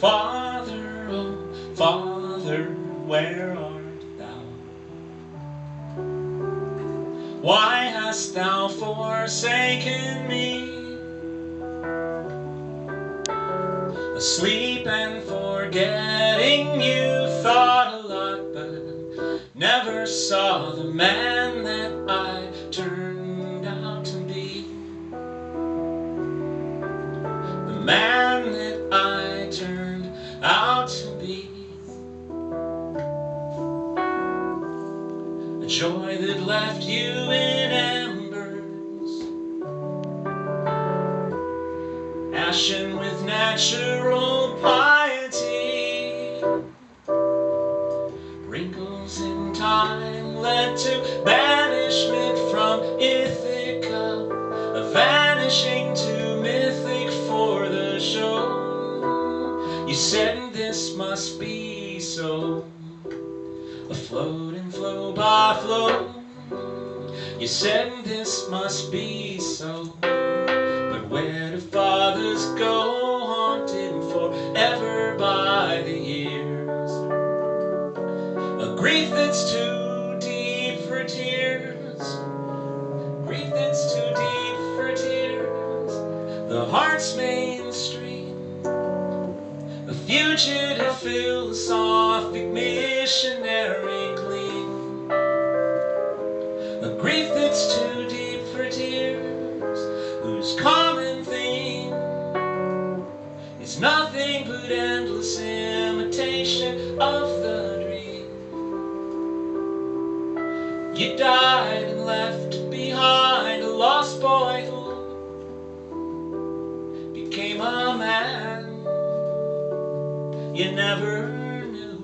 Oh Father, where art thou? Why hast thou forsaken me? Asleep and forgetting, you thought a lot, but never saw the man that I turned out to be. The man that I turned out to be. A joy that left you in embers, ashen with natural piety. Wrinkles in time led to banishment from Ithaca, a vanishing to mythic for the show. You said this must be so, afloat and flow by flow. You said this must be so, but where do fathers go, haunted forever by the years? A grief that's too deep for tears, grief that's too deep for tears. The heart's main stream, a fugitive philosophic missionary gleam. A grief that's too deep for tears, whose common theme is nothing but endless imitation of the dream. You died and left behind a lost boy who became a man you never knew.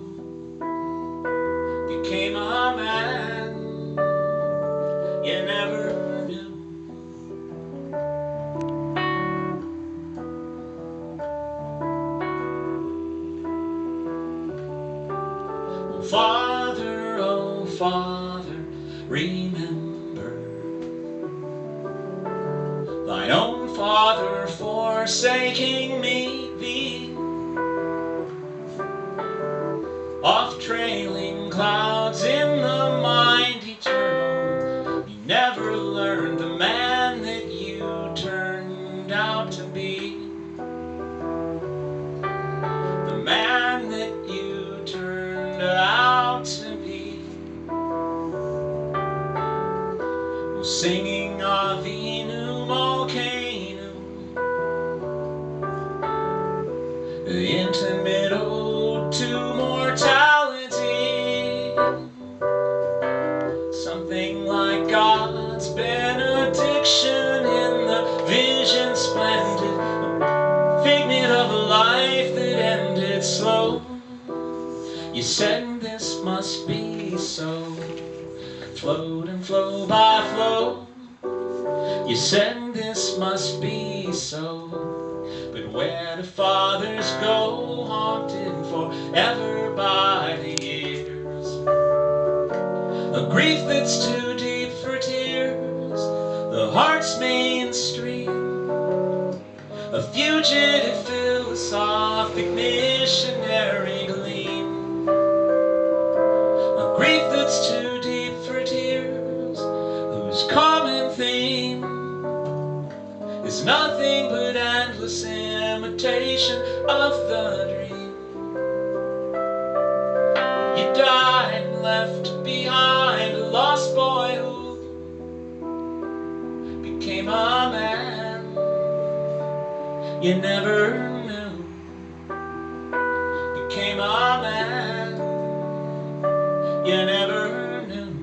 Became a man you never knew. Oh Father, remember thine own father forsaking me, thee, off trailing clouds in the mind eternal. You never learned the man that you turned out to be. The man that you turned out to be. Singing Ave Volcano, the intimate ode to mortality. Something like God's benediction in the vision splendid, a figment of a life that ended slow. You said this must be so, float and flow by flow. You said this must be so, but where do fathers go, haunted forever by the years? A grief that's too deep for tears, the heart's main stream, a fugitive philosophic missionary gleam. A grief that's too deep for tears, whose common theme is nothing but endless imitation of the dream. You died and left behind a lost boy who became a man you never knew. Became a man you never knew.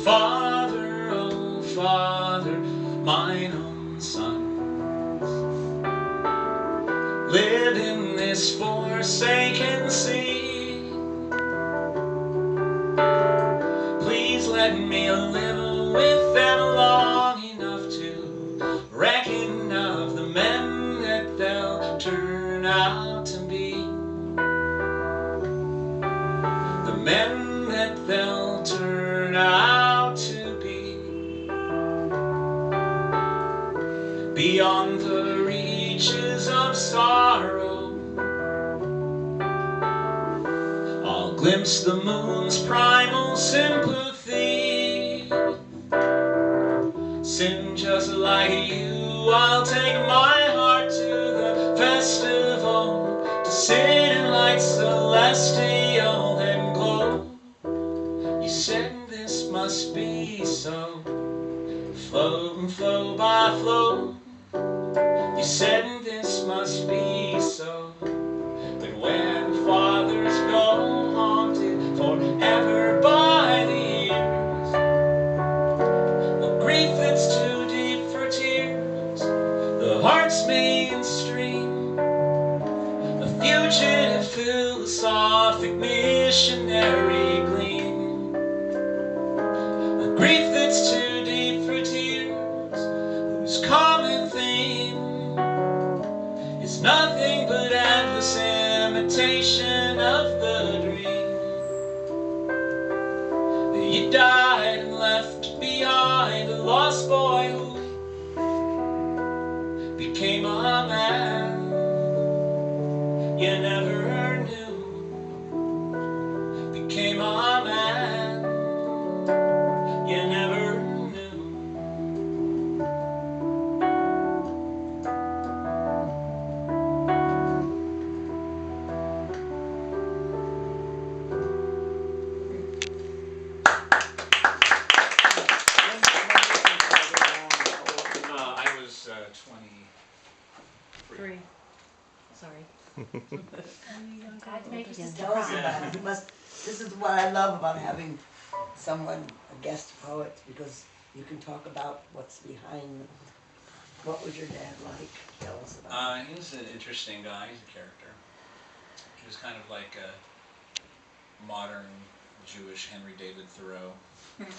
Father, oh Father, mine own sons live in this forsaken sea. Please let me live with them long enough to reckon of the men that they'll turn out to be. The men that they'll turn out to sorrow. I'll glimpse the moon's primal sympathy. Sin just like you, I'll take my heart to the festival, to sit in light celestial and glow. You said this must be so, flow and flow by flow. You said this must be so, but when fathers go haunted forever by the years, a grief that's too deep for tears, the heart's main stream, a fugitive philosophic missionary gleam, a grief that's too deep for tears, whose common theme is nothing but endless imitation of the dream. You died and left behind a lost boy who became a man you never knew. Became a man you never knew. I was 23. Sorry. I had to make your sister Tell us cry. about it. This is what I love about having someone, a guest poet, because you can talk about what's behind. What was your dad like? Tell us about it. He was an interesting guy. He's a character. He was kind of like a modern Jewish Henry David Thoreau.